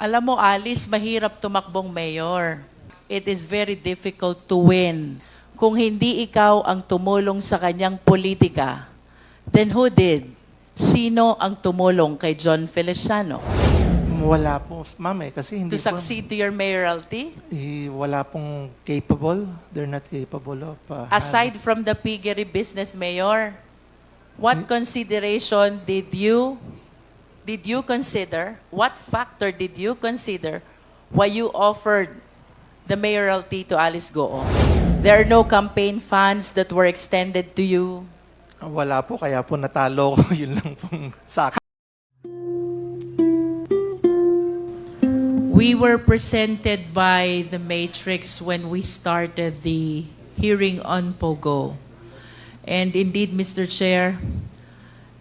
Alam mo, Alice, mahirap tumakbong mayor. It is very difficult to win. Kung hindi ikaw ang tumulong sa kanyang politika, then who did? Sino ang tumulong kay John Feliciano Wala po, ma'am kasi hindi to succeed to your mayoralty? wala pong capable. They're not capable of... Aside from the piggery business, Mayor, what consideration did you consider, what factor did you consider why you offered the mayoralty to Alice Guo? There are no campaign funds that were extended to you. Wala po, kaya po natalo ko. Yun lang pong sa akin. We were presented by the Matrix when we started the hearing on POGO. And indeed, Mr. Chair,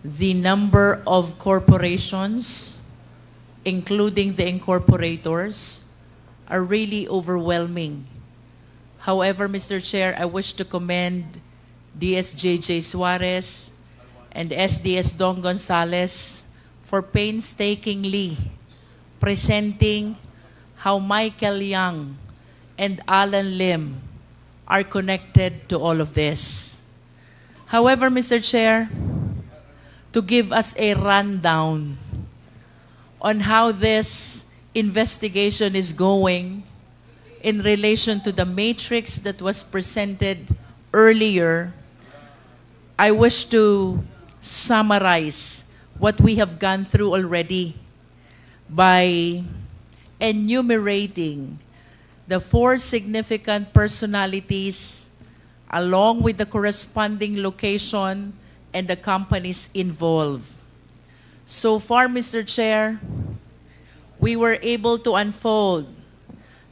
the number of corporations, including the incorporators, are really overwhelming. However, Mr. Chair, I wish to commend DSJJ Suarez and SDS Don Gonzales for painstakingly presenting how Michael Young and Alan Lim are connected to all of this. However, Mr. Chair, to give us a rundown on how this investigation is going in relation to the matrix that was presented earlier, I wish to summarize what we have gone through already by enumerating the 4 significant personalities along with the corresponding location and the companies involved. So far, Mr. Chair, we were able to unfold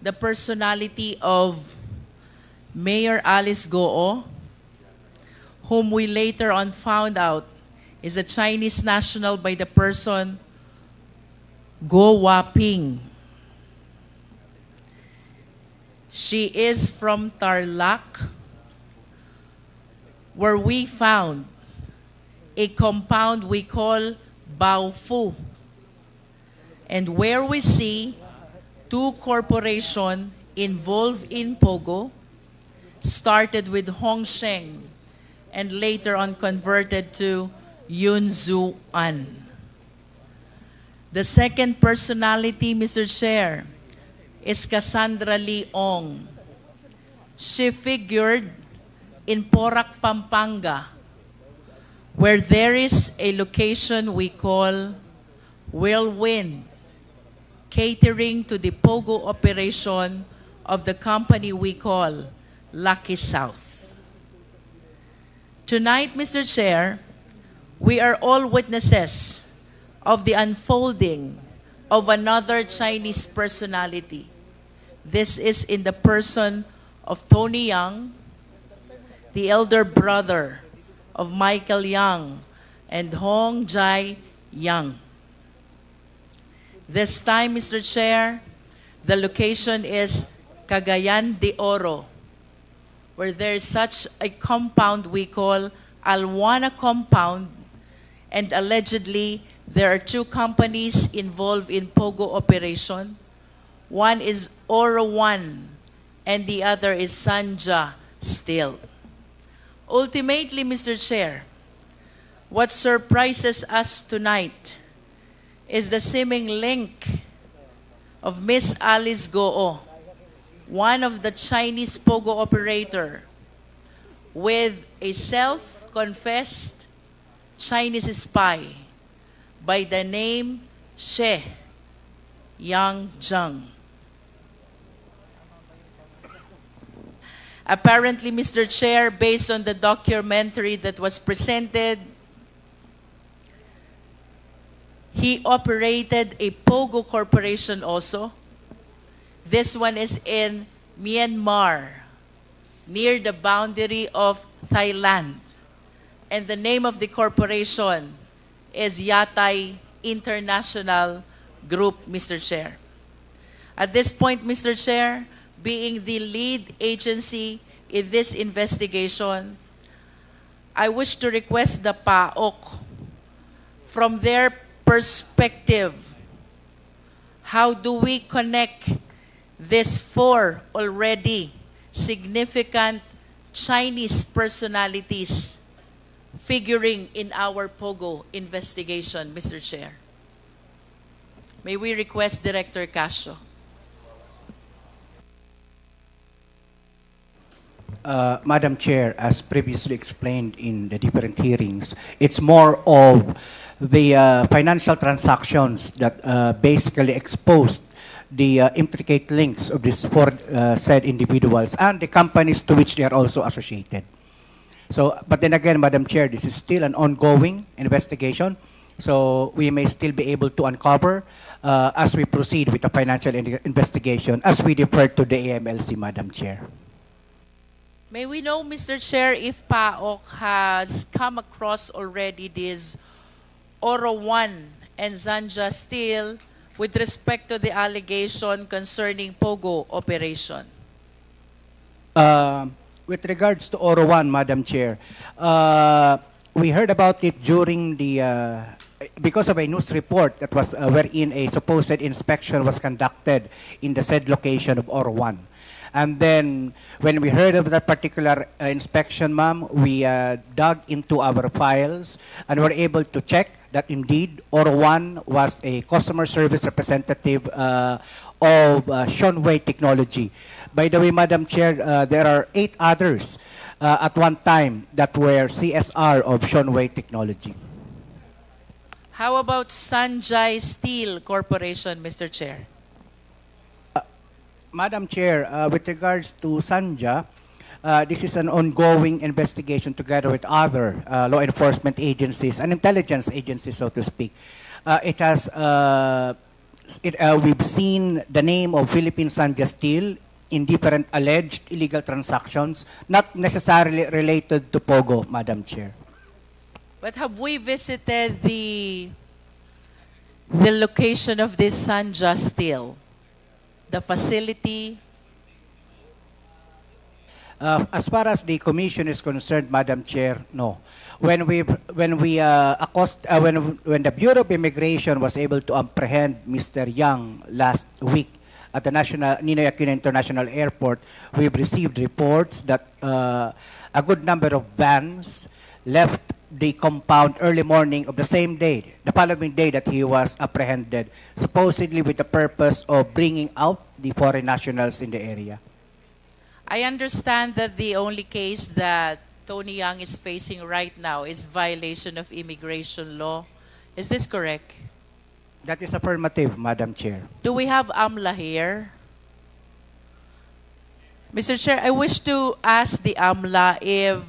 the personality of Mayor Alice Guo, whom we later on found out is a Chinese national by the person Guo Waping. She is from Tarlac, where we found a compound we call Baofu, and where we see 2 corporations involved in POGO, started with Sheng and later on converted to Yunzu An. The second personality, Mr. Chair, is Cassandra Leong. She figured in Porac, Pampanga, where there is a location we call Whirlwind, catering to the POGO operation of the company we call Lucky South. Tonight, Mr. Chair, we are all witnesses of the unfolding of another Chinese personality. This is in the person of Tony Yang, the elder brother of Michael Yang and Hong Jai Yang. This time, Mr. Chair, the location is Cagayan de Oro, where there is such a compound we call Alwana Compound, and allegedly there are 2 companies involved in POGO operation. One is Oro One, and the other is Sanja Steel. Ultimately, Mr. Chair, what surprises us tonight is the seeming link of Miss Alice Guo, one of the Chinese POGO operator, with a self-confessed Chinese spy by the name She Yang Zheng. Apparently, Mr. Chair, based on the documentary that was presented, he operated a POGO corporation also. This one is in Myanmar, near the boundary of Thailand. And the name of the corporation is Yatay International Group, Mr. Chair. At this point, Mr. Chair, being the lead agency in this investigation, I wish to request the PAOK from their perspective how do we connect these four already significant Chinese personalities figuring in our POGO investigation, Mr. Chair? May we request Director Casio? Madam Chair, as previously explained in the different hearings, it's more of the financial transactions that basically exposed the intricate links of these four said individuals and the companies to which they are also associated. So, but then again, Madam Chair, this is still an ongoing investigation, so we may still be able to uncover as we proceed with the financial investigation as we defer to the AMLC, Madam Chair. May we know, Mr. Chair, if PAOK has come across already this Oro 1 and Zanja Steel with respect to the allegation concerning POGO operation? With regards to Oro 1, Madam Chair, we heard about it during the, because of a news report that was wherein a supposed inspection was conducted in the said location of Oro 1. And then when we heard of that particular inspection, ma'am, we dug into our files and were able to check that indeed Oro 1 was a customer service representative of Sheng Technology. By the way, Madam Chair, there are 8 others at one time that were CSR of Sheng Technology. How about Sanjay Steel Corporation, Mr. Chair? Madam Chair, with regards to Sanja, this is an ongoing investigation together with other law enforcement agencies and intelligence agencies, so to speak. We've seen the name of Philippine Sanja Steel in different alleged illegal transactions, not necessarily related to POGO, Madam Chair. But have we visited the location of this Sanja Steel? The facility? As far as the commission is concerned, Madam Chair, no. When the Bureau of Immigration was able to apprehend Mr. Yang last week at the Ninoy Aquino International Airport, we've received reports that a good number of vans left the compound early morning of the same day, the following day that he was apprehended, supposedly with the purpose of bringing out the foreign nationals in the area. I understand that the only case that Tony Yang is facing right now is violation of immigration law. Is this correct? That is affirmative, Madam Chair. Do we have AMLA here? Mr. Chair, I wish to ask the AMLA if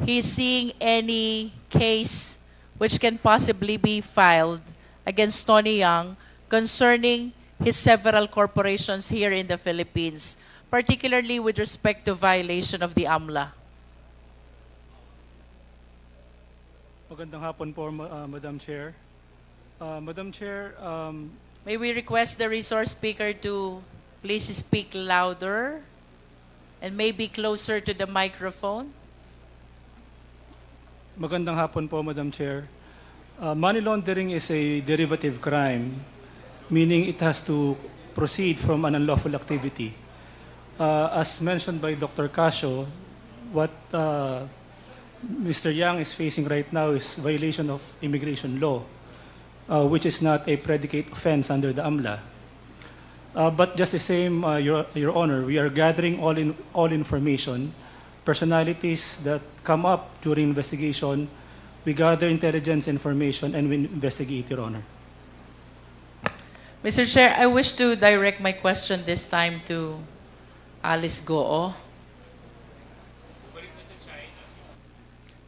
he's seeing any case which can possibly be filed against Tony Yang concerning his several corporations here in the Philippines, particularly with respect to violation of the AMLA. Magandang hapon po, Madam Chair. Madam Chair, May we request the resource speaker to please speak louder and maybe closer to the microphone? magandang hapon po, Madam Chair. Money laundering is a derivative crime, meaning it has to proceed from an unlawful activity. As mentioned by Dr. Casio, what Mr. Yang is facing right now is violation of immigration law, which is not a predicate offense under the AMLA. But just the same, Your Honor, we are gathering all information, personalities that come up during investigation. We gather intelligence information and we investigate, Your Honor. Mr. Chair, I wish to direct my question this time to Alice Guo.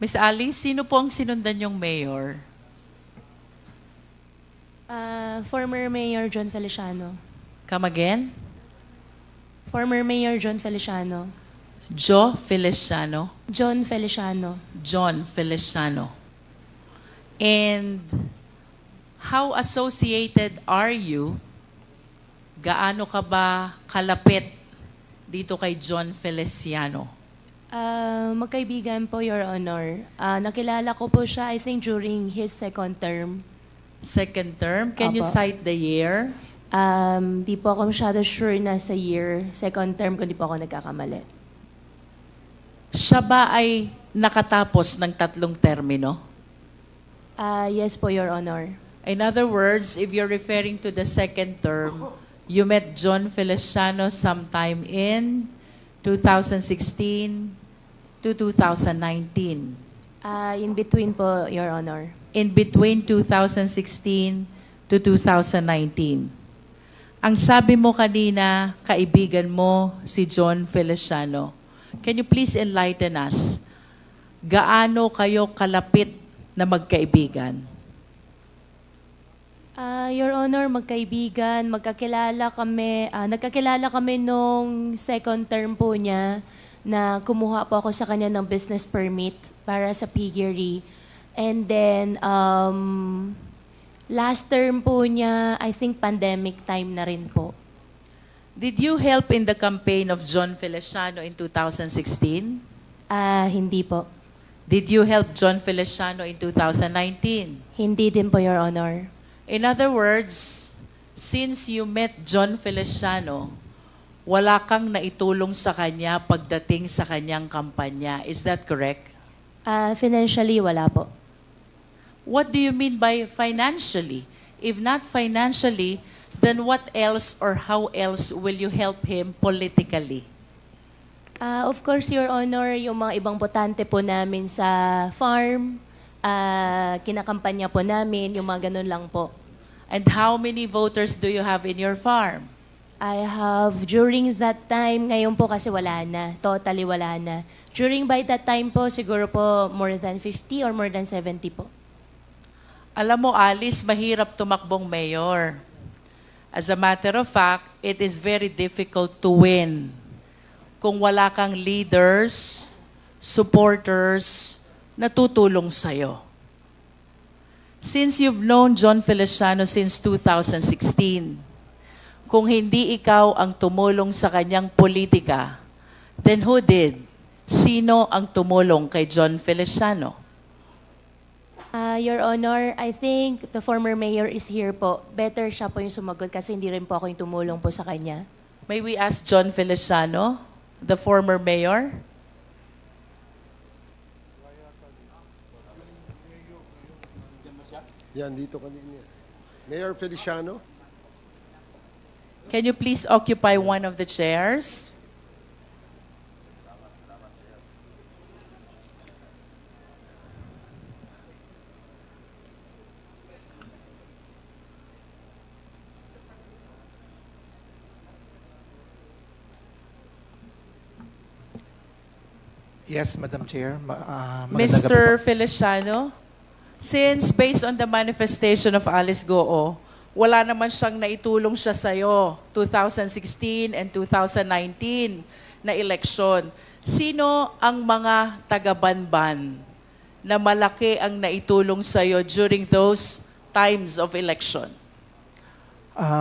Ms. Alice, sino po ang sinundan yung mayor? Former Mayor John Feliciano. Come again? Former Mayor John Feliciano. Joe Feliciano. John Feliciano. John Feliciano. And how associated are you? Gaano ka ba kalapit dito kay John Feliciano? Magkaibigan po, Your Honor. Nakilala ko po siya, I think, during his second term. Second term, can you Apo. cite the year? Di po ako masyado sure na sa year. Second term ko, di po ako nagkakamali. Siya ba ay nakatapos ng 3 termino? Yes po, Your Honor. In other words, if you're referring to the second term, you met John Feliciano sometime in 2016 to 2019. In between po, Your Honor. In between 2016 to 2019. Ang sabi mo kanina, kaibigan mo si John Feliciano. Can you please enlighten us? Gaano kayo kalapit na magkaibigan? Your Honor, magkaibigan, nagkakilala kami nung second term po niya na kumuha po ako sa kanya ng business permit para sa piggery. And then, last term po niya, I think pandemic time na rin po. Did you help in the campaign of John Feliciano in 2016? Hindi po. Did you help John Feliciano in 2019? Hindi din po, Your Honor. In other words, since you met John Feliciano, wala kang naitulong sa kanya pagdating sa kanyang kampanya. Is that correct? Financially, wala po. What do you mean by financially? If not financially, then what else or how else will you help him politically? Of course, Your Honor, yung mga ibang botante po namin sa farm, kinakampanya po namin, yung mga ganun lang po. And how many voters do you have in your farm? I have, during that time, ngayon po kasi wala na, totally wala na. During by that time po, siguro po more than 50 or more than 70 po. Alam mo, Alice, mahirap tumakbong mayor. As a matter of fact, it is very difficult to win kung wala kang leaders, supporters, na tutulong sa'yo. Since you've known John Feliciano since 2016, kung hindi ikaw ang tumulong sa kanyang politika, then who did? Sino ang tumulong kay John Feliciano? Your Honor, I think the former mayor is here po. Better siya po yung sumagot kasi hindi rin po ako yung tumulong po sa kanya. May we ask John Feliciano, the former mayor? Yan, dito kanina. Mayor Feliciano? Can you please occupy one of the chairs? Yes, Madam Chair. Magandang gabi Mr. po. Feliciano, since based on the manifestation of Alice Guo, wala naman siyang naitulong siya sa'yo, 2016 and 2019 na eleksyon. Sino ang mga taga-Bamban na malaki ang naitulong sa'yo during those times of election?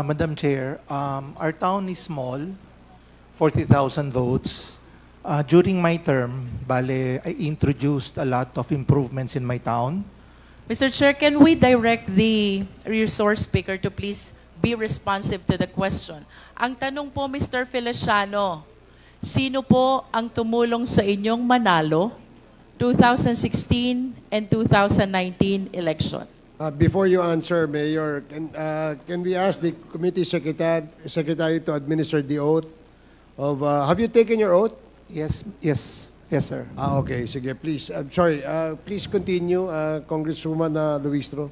Madam Chair, our town is small, 40,000 votes. During my term, I introduced a lot of improvements in my town. Mr. Chair, can we direct the resource speaker to please be responsive to the question? Ang tanong po, Mr. Feliciano, sino po ang tumulong sa inyong manalo 2016 and 2019 election? Before you answer, Mayor, can we ask the committee secretary to administer the oath of, have you taken your oath? Yes, sir. Okay, sige, please. I'm sorry, please continue, Congresswoman Luistro.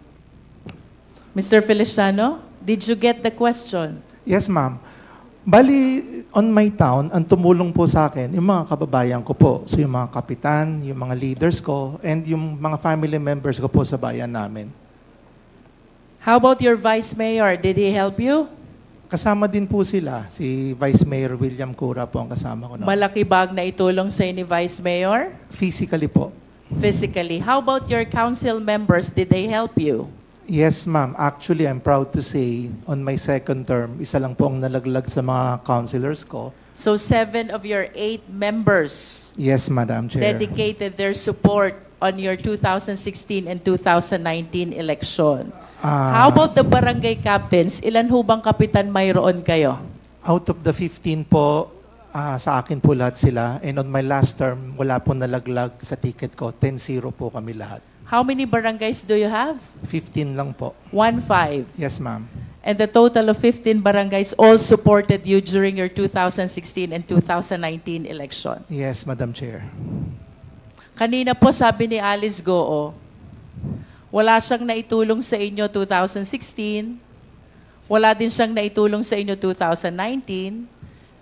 Mr. Feliciano, did you get the question? Yes, ma'am. On my town, ang tumulong po sa akin, yung mga kababayan ko po. So yung mga kapitan, yung mga leaders ko, and yung mga family members ko po sa bayan namin. How about your vice mayor? Did he help you? Kasama din po sila. Si Vice Mayor William Cura po ang kasama ko. Malaki bag na itulong sa ni vice mayor? Physically po. Physically. How about your council members? Did they help you? Yes, ma'am. Actually, I'm proud to say, on my second term, isa lang po ang nalaglag sa mga councilors ko. So 7 of your 8 members Yes, Madam Chair. dedicated their support on your 2016 and 2019 election. Ah, How about the barangay captains? Ilan ho bang kapitan mayroon kayo? Out of the 15 po, sa akin po lahat sila. And on my last term, wala po nalaglag sa ticket ko. 10-0 po kami lahat. How many barangays do you have? 15 lang po. 1-5. Yes, ma'am. And the total of 15 barangays all supported you during your 2016 and 2019 election. Yes, Madam Chair. Kanina po sabi ni Alice Guo, wala siyang naitulong sa inyo 2016, wala din siyang naitulong sa inyo 2019,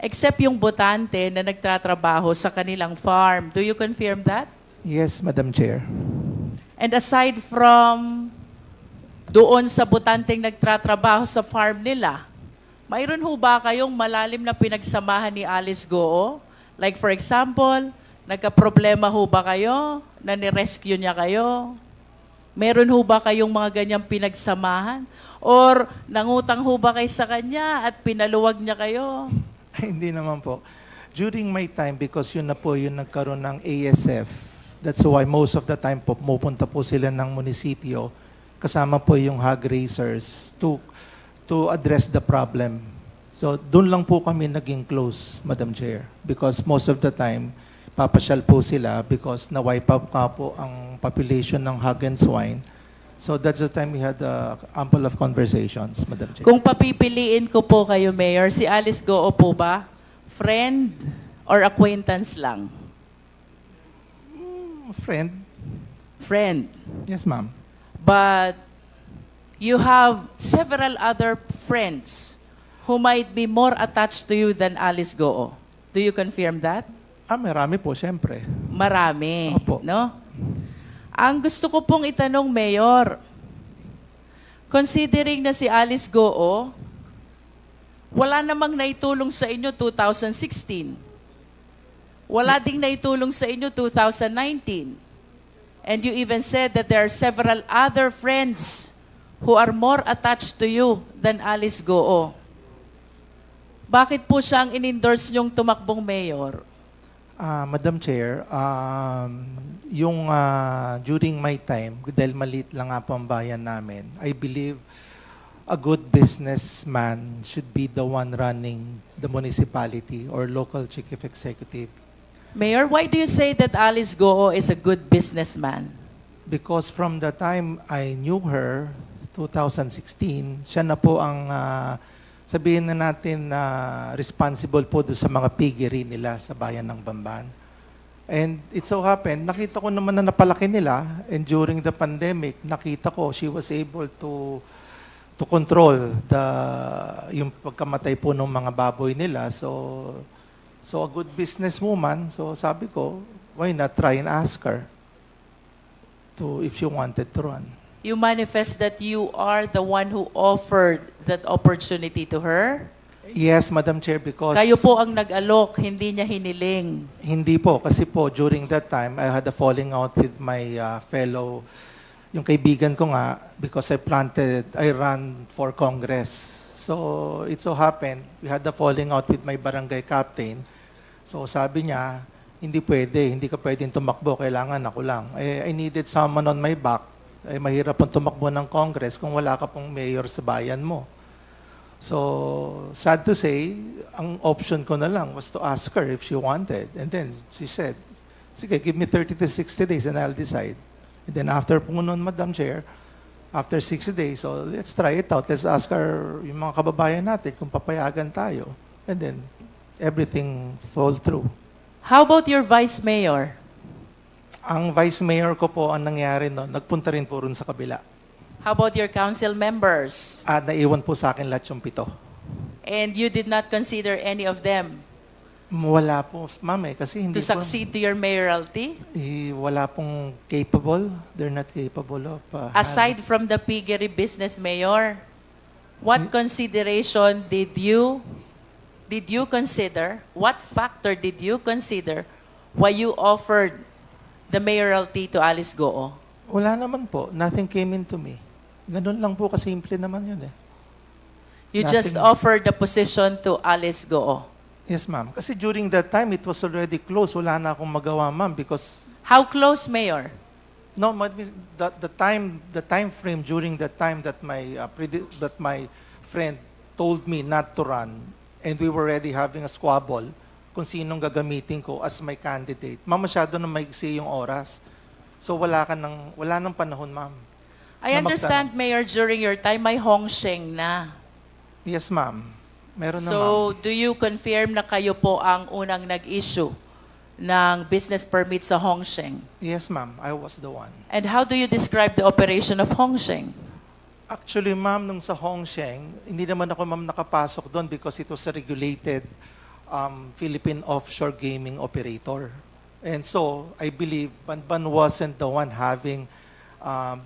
except yung botante na nagtatrabaho sa kanilang farm. Do you confirm that? Yes, Madam Chair. And aside from doon sa botanteng nagtatrabaho sa farm nila, mayroon ho ba kayong malalim na pinagsamahan ni Alice Guo? Like for example, nagka-problema ho ba kayo na ni-rescue niya kayo? Meron ho ba kayong mga ganyang pinagsamahan? Or nangutang ho ba kayo sa kanya at pinaluwag niya kayo? Hindi naman po. During my time, because yun na po yung nagkaroon ng ASF, that's why most of the time po, pupunta po sila ng munisipyo, kasama po yung hog raisers to address the problem. So, doon lang po kami naging close, Madam Chair. Because most of the time, papasyal po sila because na-wipe out nga po ang population ng hog and swine. So that's the time we had ample of conversations, Madam Chair. Kung papipiliin ko po kayo, Mayor, si Alice Guo po ba? Friend or acquaintance lang? Friend? Friend. Yes, ma'am. But you have several other friends who might be more attached to you than Alice Guo. Do you confirm that? Marami po, siyempre. Marami, Opo. no? Ang gusto ko pong itanong, Mayor, considering na si Alice Guo, wala namang naitulong sa inyo 2016. Wala ding naitulong sa inyo 2019. And you even said that there are several other friends who are more attached to you than Alice Guo. Bakit po siya ang in-endorse niyong tumakbong mayor? Madam Chair, during my time, dahil maliit lang nga po ang bayan namin, I believe a good businessman should be the one running the municipality or local chief executive. Mayor, why do you say that Alice Guo is a good businessman? Because from the time I knew her, 2016, siya na po ang sabihin na natin na responsible po doon sa mga piggery nila sa bayan ng Bamban. And it so happened, nakita ko naman na napalaki nila, and during the pandemic, nakita ko she was able to control yung pagkamatay po ng mga baboy nila. So a good businesswoman, so sabi ko, why not try and ask her if she wanted to run. You manifest that you are the one who offered that opportunity to her? Yes, Madam Chair, because... Kayo po ang nag-alok, hindi niya hiniling. Hindi po, kasi po during that time, I had a falling out with my fellow, yung kaibigan ko nga, because I ran for Congress. So it so happened, we had a falling out with my barangay captain. So sabi niya, hindi ka pwedeng tumakbo, kailangan ako lang. I needed someone on my back. Mahirap pong tumakbo ng Congress kung wala ka pong mayor sa bayan mo. So, sad to say, ang option ko na lang was to ask her if she wanted. And then she said, sige, give me 30 to 60 days and I'll decide. And then after po nun, Madam Chair, after 60 days, so let's try it out. Let's ask her, yung mga kababayan natin, kung papayagan tayo. And then, everything fall through. How about your vice mayor? Ang vice mayor ko po, ang nangyari noon, nagpunta rin po rin sa kabila. How about your council members? Naiwan po sa akin lahat yung 7. And you did not consider any of them Wala po, ma'am kasi hindi to succeed to your mayoralty? Wala pong capable. They're not capable of... Aside from the piggery business, Mayor, what consideration did you consider, what factor did you consider why you offered the mayoralty to Alice Guo? Wala naman po. Nothing came into me. Ganun lang po, kasimple naman yun eh. You just offered the position to Alice Guo. Yes, ma'am. Kasi during that time, it was already closed. Wala na akong magawa, ma'am, because... How close, Mayor? No, the time frame during the time that my friend told me not to run, and we were already having a squabble kung sinong gagamitin ko as my candidate. Ma'am, masyado na maigsi yung oras. So wala nang panahon, ma'am. I Na understand, Mayor, during your time, may Hong Sheng na. Yes, ma'am. Meron na, ma'am. So, do you confirm na kayo po ang unang nag-issue ng business permit sa Hong Sheng? Yes, ma'am. I was the one. And how do you describe the operation of Hong Sheng? Actually, ma'am, nung sa Hong Sheng, hindi naman ako, ma'am, nakapasok doon because it was a regulated Philippine offshore gaming operator. And so, I believe Bamban wasn't the one having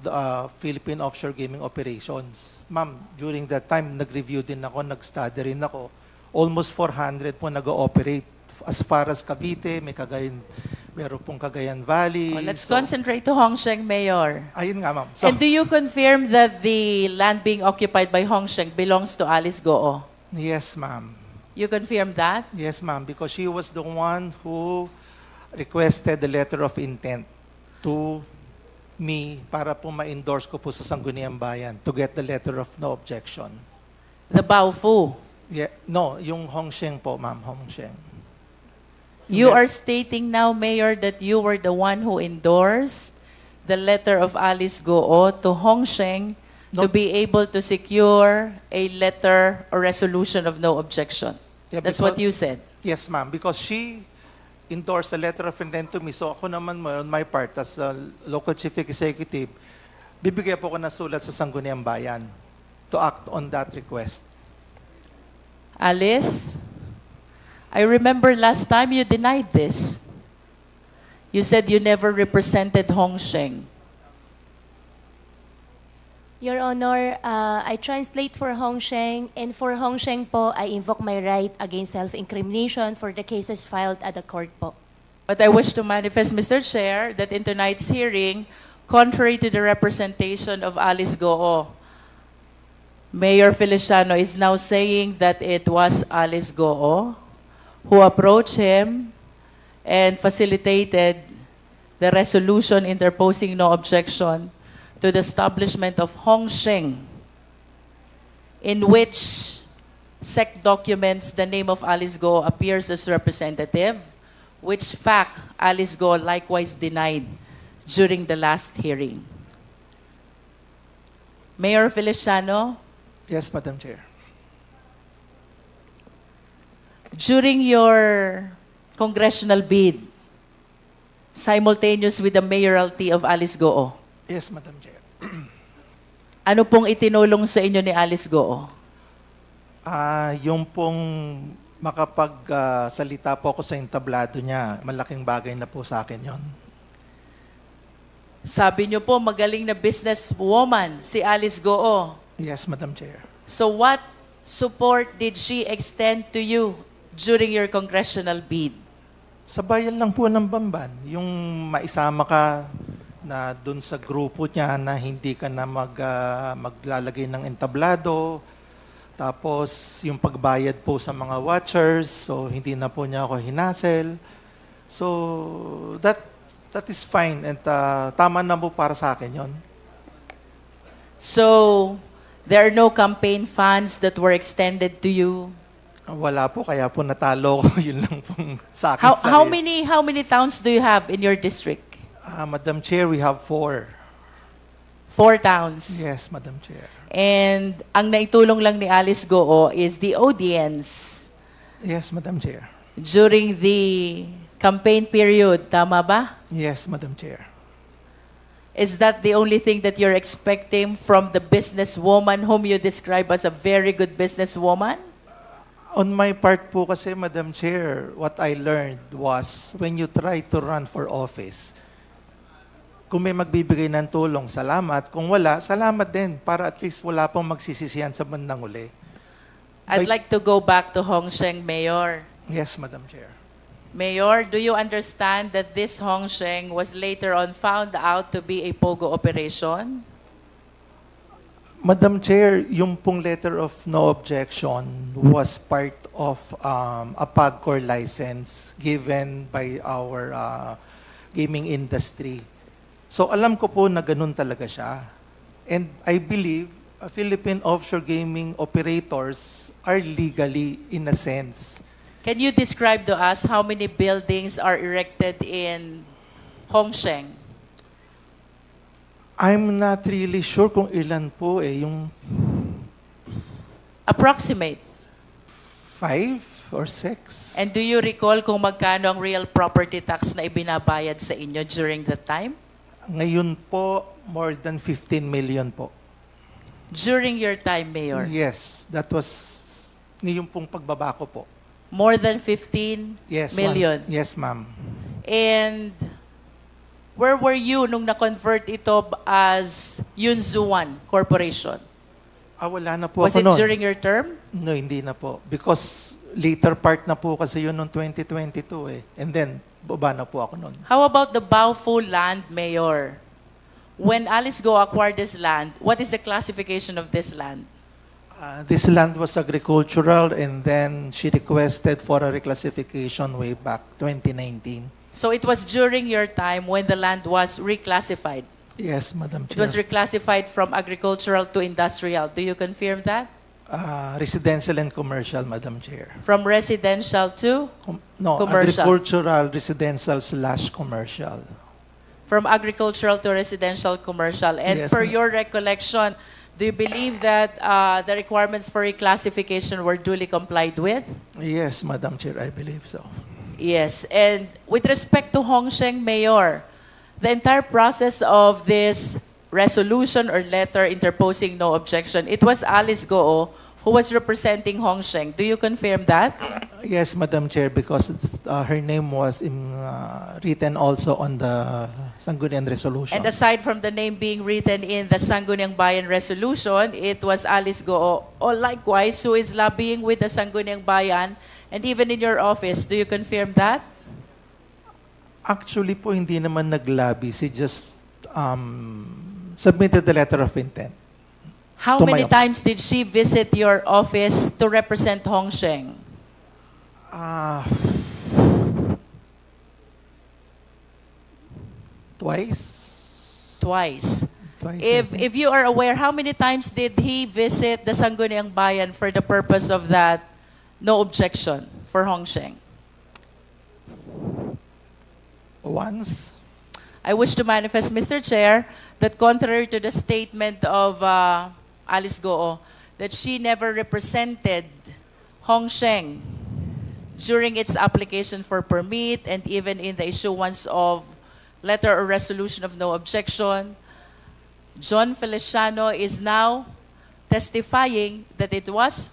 the Philippine offshore gaming operations. Ma'am, during that time, nag-review din ako, nag-study rin ako. Almost 400 po nag-ooperate. As far as Cavite, meron pong Cagayan Valley. Well, let's So, concentrate to Hong Sheng, Mayor. ayun nga, ma'am. So, And do you confirm that the land being occupied by Hong Sheng belongs to Alice Guo? yes, ma'am. You confirm that? Yes, ma'am, because she was the one who requested the letter of intent to me para po ma-endorse ko po sa Sangguniang Bayan to get the letter of no objection. The Baofu. Yeah, no, yung Hong Sheng po, ma'am, Hong Sheng. You Yeah. are stating now, Mayor, that you were the one who endorsed the letter of Alice Guo to Hong Sheng to No. be able to secure a letter or resolution of no objection. Yeah, That's what because- you said. Yes, ma'am, because she endorsed a letter of intent to me. So ako naman, on my part, as a local chief executive, bibigyan po ko na sulat sa Sangguniang Bayan to act on that request. Alice, I remember last time you denied this. You said you never represented Hong Sheng. Your Honor, I translate for Hong Sheng, and for Hong Sheng po, I invoke my right against self-incrimination for the cases filed at the court po. But I wish to manifest, Mr. Chair, that in tonight's hearing, contrary to the representation of Alice Guo, Mayor Feliciano is now saying that it was Alice Guo who approached him and facilitated the resolution interposing no objection to the establishment of Hong Sheng, in which SEC documents the name of Alice Guo appears as representative, which fact Alice Guo likewise denied during the last hearing. Mayor Feliciano, Yes, Madam Chair. during your congressional bid, simultaneous with the mayoralty of Alice Guo, Yes, Madam Chair. ano pong itinulong sa inyo ni Alice Guo? Yung pong makapagsalita po ako sa entablado niya, malaking bagay na po sa akin yon. Sabi niyo po, magaling na businesswoman si Alice Guo. Yes, Madam Chair. So what support did she extend to you during your congressional bid? Sa bayan lang po ng Bamban, yung maisama ka na dun sa grupo niya na hindi ka na maglalagay ng entablado, tapos yung pagbayad po sa mga watchers, so hindi na po niya ako hinasel. So that is fine and tama na po para sa akin yon. So there are no campaign funds that were extended to you? Wala po, kaya po natalo ko, yun lang pong sa akin. How many towns do you have in your district? Madam Chair, we have 4. 4 towns. Yes, Madam Chair. And ang naitulong lang ni Alice Guo is the audience Yes, Madam Chair. during the campaign period. Tama ba? Yes, Madam Chair. Is that the only thing that you're expecting from the businesswoman whom you describe as a very good businesswoman? On my part po kasi, Madam Chair, what I learned was when you try to run for office, kung may magbibigay ng tulong, salamat. Kung wala, salamat din para at least wala pong magsisisihan sa bandang uli. I'd But- like to go back to Hong Sheng, Mayor. Yes, Madam Chair. Mayor, do you understand that this Hong Sheng was later on found out to be a POGO operation? Madam Chair, yung pong letter of no objection was part of a POGO license given by our gaming industry. So alam ko po na ganun talaga siya. And I believe Philippine offshore gaming operators are legally in a sense. Can you describe to us how many buildings are erected in Hongsheng? I'm not really sure kung ilan po yung Approximate. 5 or 6. And do you recall kung magkano ang real property tax na ibinabayad sa inyo during that time? Ngayon po, more than 15 million po. During your time, Mayor? Yes, that was ngayon pong pagbaba ko po. More than 15 Yes, million? ma'am. Yes, ma'am. And where were you nung na-convert ito as Yunzuan Corporation? Wala na po Was ako it noon. during your term? No, hindi na po. Because later part na po kasi yun noong 2022 eh. And then, baba na po ako noon. How about the Baofu land, Mayor? When Alice Guo acquired this land, what is the classification of this land? This land was agricultural and then she requested for a reclassification way back 2019. So it was during your time when the land was reclassified. Yes, Madam It was Chair. reclassified from agricultural to industrial. Do you confirm that? Residential and commercial, Madam Chair. From residential to? No, Commercial. agricultural, residential / commercial. From agricultural to residential commercial. And Yes, per ma'am. your recollection, do you believe that the requirements for reclassification were duly complied with? Yes, Madam Chair, I believe so. Yes. And with respect to Hongsheng, Mayor, the entire process of this resolution or letter interposing no objection, it was Alice Guo who was representing Hongsheng. Do you confirm that? Yes, Madam Chair, because her name was written also on the Sangguniang Resolution. And aside from the name being written in the Sangguniang Bayan Resolution, it was Alice Guo, or likewise, who is lobbying with the Sangguniang Bayan, and even in your office. Do you confirm that? Actually po, hindi naman naglabi. She just submitted the letter of intent. How To my many office. times did she visit your office to represent Hongsheng? Twice? Twice. Twice, I think. If you are aware, how many times did he visit the Sangguniang Bayan for the purpose of that no objection for Hongsheng? Once? I wish to manifest, Mr. Chair, that contrary to the statement of Alice Guo, that she never represented Hongsheng during its application for permit and even in the issuance of letter or resolution of no objection, John Feliciano is now testifying that it was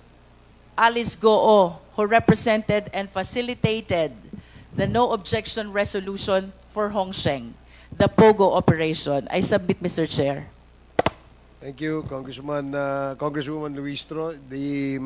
Alice Guo who represented and facilitated the no objection resolution for Hongsheng, the POGO operation. I submit, Mr. Chair. Thank you, Congresswoman Luistro. The